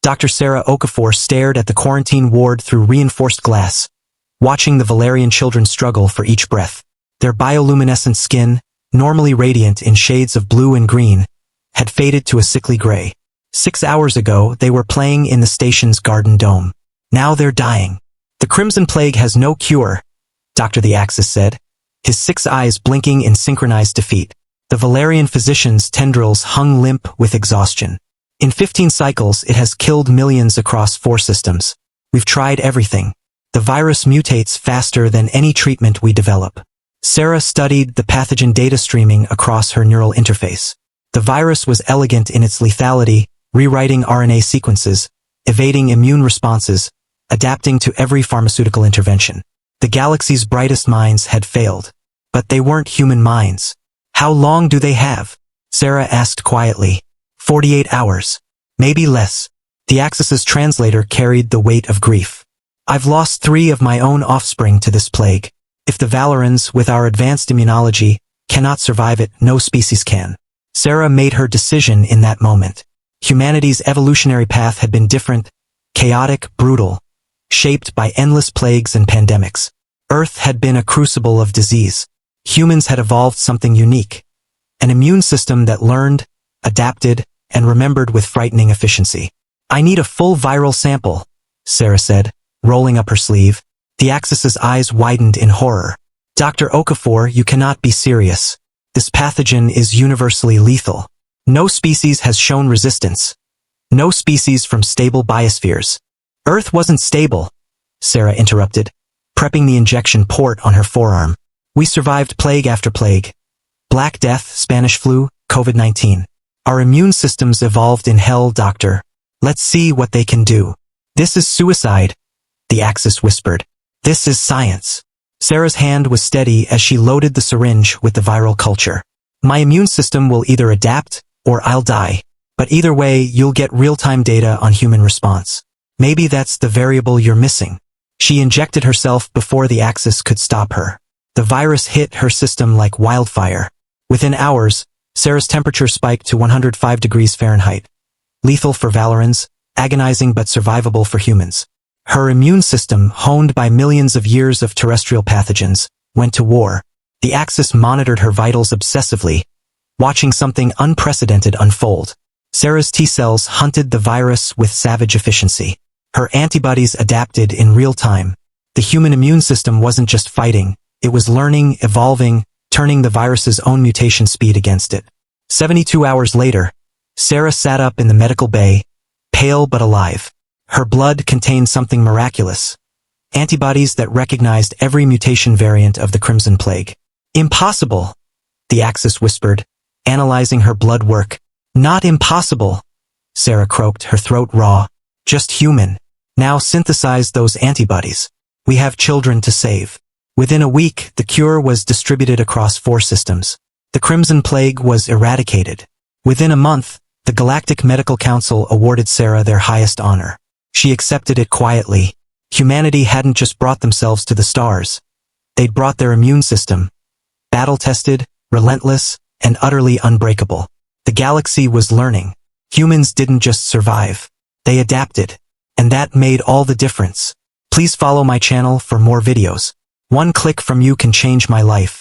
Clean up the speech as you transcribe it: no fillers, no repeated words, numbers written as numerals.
Dr. Sarah Okafor stared at the quarantine ward through reinforced glass, watching the Valerian children struggle for each breath. Their bioluminescent skin, normally radiant in shades of blue and green, had faded to a sickly gray. 6 hours ago, they were playing in the station's garden dome. Now they're dying. The Crimson Plague has no cure, Dr. the Axis said, his 6 eyes blinking in synchronized defeat. The Valerian physician's tendrils hung limp with exhaustion. In 15 cycles, it has killed millions across 4 systems. We've tried everything. The virus mutates faster than any treatment we develop. Sarah studied the pathogen data streaming across her neural interface. The virus was elegant in its lethality, rewriting RNA sequences, evading immune responses, adapting to every pharmaceutical intervention. The galaxy's brightest minds had failed. But they weren't human minds. How long do they have? Sarah asked quietly. 48 hours. Maybe less. The Axis's translator carried the weight of grief. I've lost 3 of my own offspring to this plague. If the Valerians, with our advanced immunology, cannot survive it, no species can. Sarah made her decision in that moment. Humanity's evolutionary path had been different, chaotic, brutal, shaped by endless plagues and pandemics. Earth had been a crucible of disease. Humans had evolved something unique. An immune system that learned, adapted, and remembered with frightening efficiency. I need a full viral sample, Sarah said, rolling up her sleeve. The Axis's eyes widened in horror. Dr. Okafor, you cannot be serious. This pathogen is universally lethal. No species has shown resistance. No species from stable biospheres. Earth wasn't stable, Sarah interrupted, prepping the injection port on her forearm. We survived plague after plague. Black Death, Spanish flu, COVID-19. Our immune systems evolved in hell, doctor. Let's see what they can do. This is suicide, the Axis whispered. This is science. Sarah's hand was steady as she loaded the syringe with the viral culture. My immune system will either adapt, or I'll die. But either way, you'll get real-time data on human response. Maybe that's the variable you're missing. She injected herself before the Axis could stop her. The virus hit her system like wildfire. Within hours, Sarah's temperature spiked to 105 degrees Fahrenheit. Lethal for Valerians, agonizing but survivable for humans. Her immune system, honed by millions of years of terrestrial pathogens, went to war. The Axis monitored her vitals obsessively, watching something unprecedented unfold. Sarah's T-cells hunted the virus with savage efficiency. Her antibodies adapted in real time. The human immune system wasn't just fighting, it was learning, evolving, turning the virus's own mutation speed against it. 72 hours later, Sarah sat up in the medical bay, pale but alive. Her blood contained something miraculous. Antibodies that recognized every mutation variant of the Crimson Plague. Impossible, the Axis whispered, analyzing her blood work. Not impossible, Sarah croaked, her throat raw. Just human. Now synthesize those antibodies. We have children to save. Within a week, the cure was distributed across 4 systems. The Crimson Plague was eradicated. Within a month, the Galactic Medical Council awarded Sarah their highest honor. She accepted it quietly. Humanity hadn't just brought themselves to the stars. They'd brought their immune system. Battle-tested, relentless, and utterly unbreakable. The galaxy was learning. Humans didn't just survive. They adapted. And that made all the difference. Please follow my channel for more videos. One click from you can change my life.